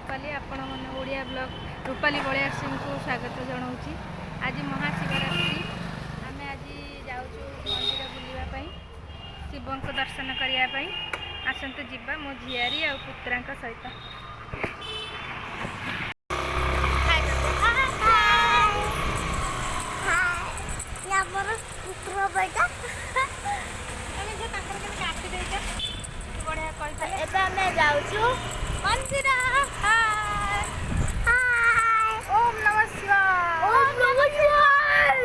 रूपाली आपण मन ओडिया ब्लॉग रूपाली बलिया सिंह को स्वागत जनाऊँगी। आज महाशिवरात्रि आम आज जाऊँ मंदिर बुलवाई शिव को दर्शन करने आसतु जीवा मो झियारी आ पुत्रा सहित। मंदिर ओम नमः शिवाय ओम नमः शिवाय।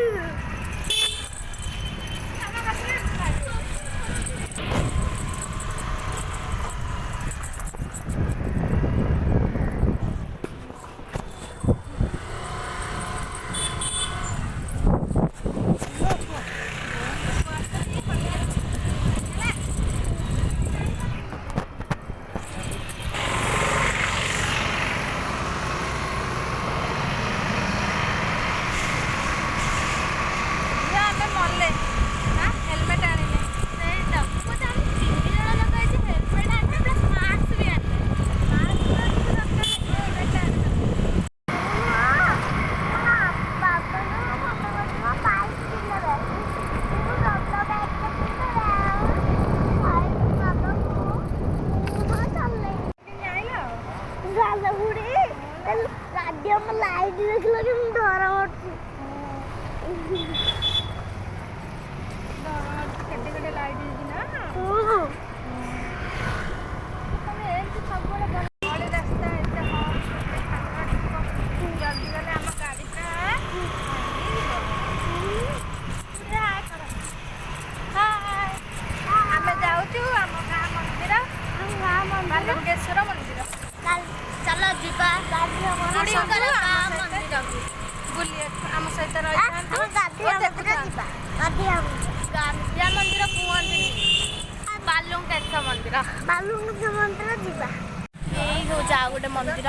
लाइट देख लगे डर केटे लाइट ना सब रास्ता जल्दी गले आम गाड़ीटा आम जाऊँ आम गाँ मंदिर बालुकेश्वर मंदिर चलो जीवा बुली आम सहित गांधिया मंदिर कहते बालुकेश्वर मंदिर जीवा यही हूँ जाओ गोटे मंदिर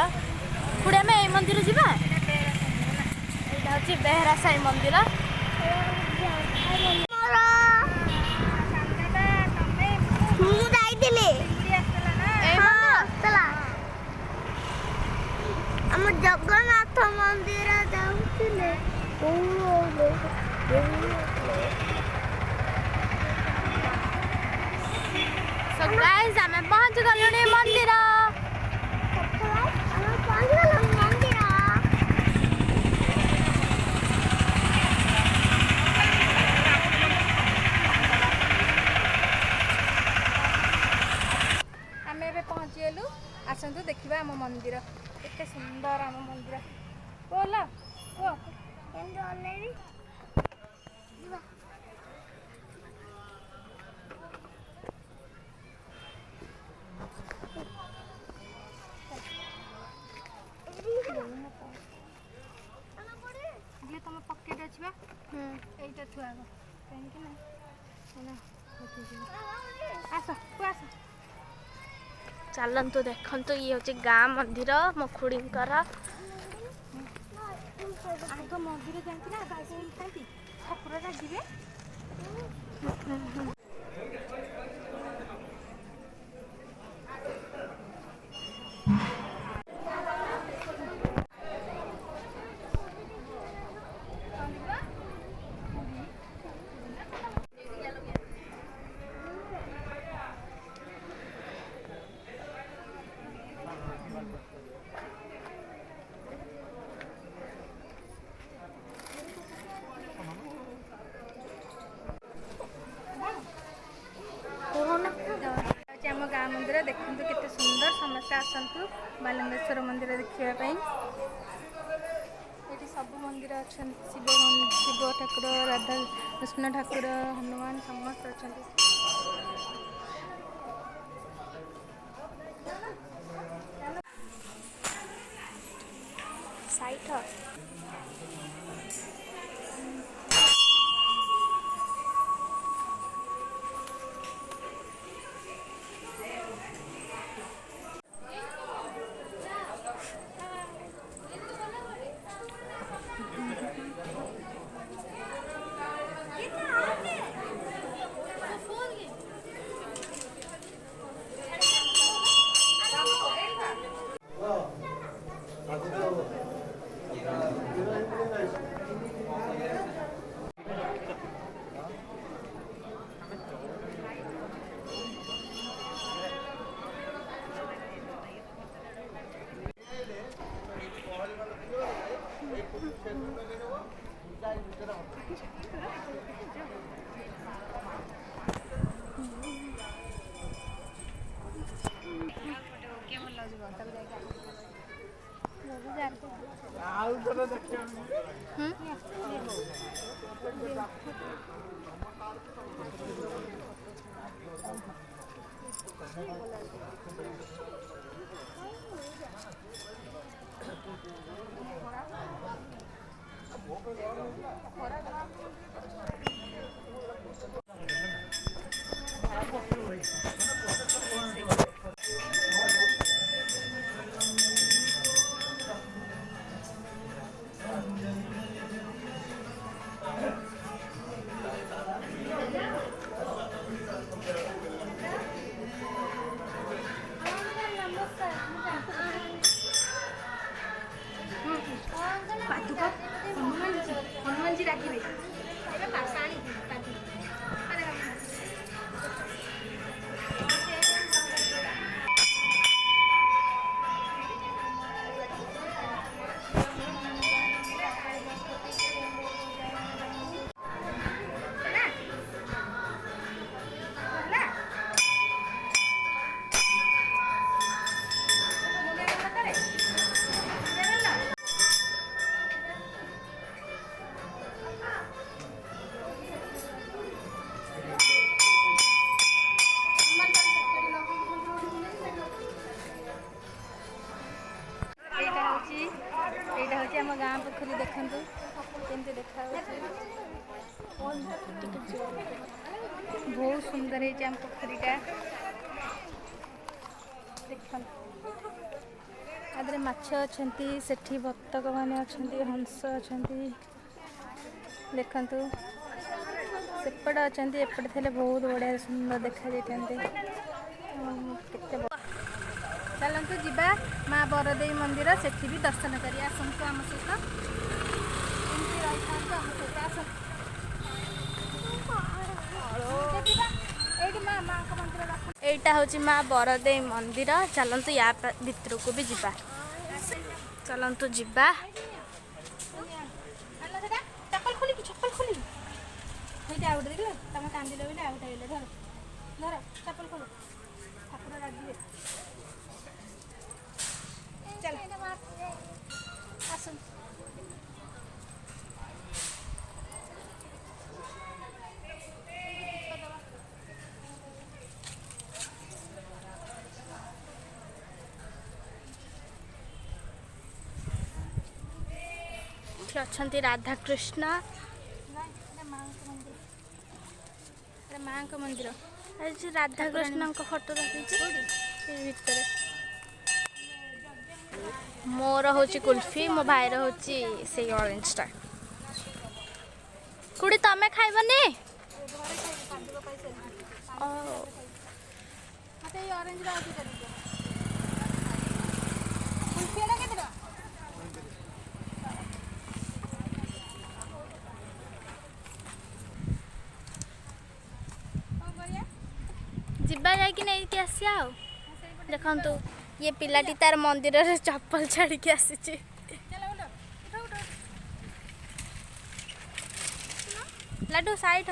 पुणे आम यही मंदिर जीवा यहाँ हूँ बेहरा साई मंदिर जगन्नाथ मंदिर जाऊले सो गाइस आमे पहुंच गलुनी मंदिर आम ए पहुँचीगलु आसतु देखा आम मंदिर एते सुंदर आम मंदिर बोल तुम पकेट अच्छी यहीटा थुआ कहीं आस आस चलतु देखु ये हूँ गाँ मंदिर मो खुड़ी आग मंदिर जाती ना गाड़ी ठाकुर राजिबे आम गाँ मंदिर देखु केते सुंदर समस्त आसतु बालुकेश्वर मंदिर देखापी ये सब मंदिर अच्छा शिव ठाकुर राधा कृष्ण ठाकुर हनुमान समस्त अच्छा साइट हनुमान जी डाकिबे एबे पासाणी पाती अरे এইটা হচ্ছে ଆମ ଗାଁ ପୋଖରୀ ଦେଖନ୍ତୁ କେମିତି ଦେଖାଯାଉଛି ବହୁତ ସୁନ୍ଦର ହେଇଛି ଆମ ପୋଖରୀଟା ଦେଖନ୍ତୁ ତା ଦେହରେ ମାଛ ଅଛନ୍ତି ସେଠି ବତକ ମାନେ ଅଛନ୍ତି ହଂସ ଅଛନ୍ତି ଦେଖନ୍ତୁ ସେପଟେ ଅଛନ୍ତି ଏପଟେ ଥିଲେ ବହୁତ ବଢ଼ିଆ ସୁନ୍ଦର ଦେଖାଯାଇଥାନ୍ତେ କେତେ ଚାଲନ୍ତୁ ଯିବା ମା ବରଦେଇ ମନ୍ଦିର ସେଠି ବି ଦର୍ଶନ କରି ଆସନ୍ତୁ ଆମ ସହିତ ଏମିତି ରହିଥାନ୍ତୁ ଆମ ସହିତ ଆସନ୍ତୁ ଏଇଠି ମାଙ୍କ ମନ୍ଦିର ଏଇଟା ହେଉଛି ମା ବରଦେଇ ମନ୍ଦିର ଚାଲନ୍ତୁ ୟା ଭିତରକୁ ବି ଯିବା ଚାଲନ୍ତୁ ଯିବା ଚପଲ ଖୋଲିକି ସେଇଟା ଆଉ ଗୋଟେ ଦେଖିଲ ତମେ କାନ୍ଦିଲ ବୋଲି ଆଉ ଗୋଟେ ଧର ଧର ଚପଲ ଖୋଲ ଠାକୁର ରାଜିବେ ଚାଲ ଆସନ୍ତୁ ଏଠି ଅଛନ୍ତି ରାଧାକୃଷ୍ଣ ମାଙ୍କ ମନ୍ଦିର ଆଜି ରାଧାକୃଷ୍ଣଙ୍କ ଫଟୋ ରଖିଛି ଏଇ ଭିତରେ ମୋର ହେଉଛି କୁଲ୍ଫି ମୋ ଭାଇର ହେଉଛି ସେଇ ଅରେଞ୍ଜଟା କୁଡ଼ି ତମେ ଖାଇବନି ମତେ ଏଇ ଅରେଞ୍ଜର ଆଉ କେତେ କୁଲ୍ଫି ଏଟା କେତେ ଟଙ୍କା ଯିବା ଯାଇକି ନେଇକି ଆସିବା ଆଉ ଦେଖନ୍ତୁ ଇଏ ପିଲାଟି ତାର ମନ୍ଦିରରେ ଚପଲ ଛାଡ଼ିକି ଆସିଛି ଲାଡୁ ସାଇଡ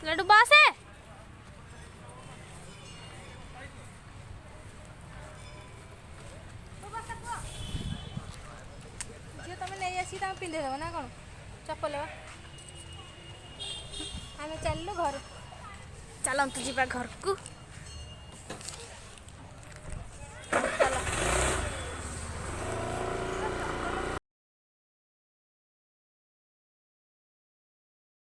लाडू बस है तुम नहीं आसी तुम पिंधेदेव ना कौन चप्पल आम चलू घर चलतु जी घर को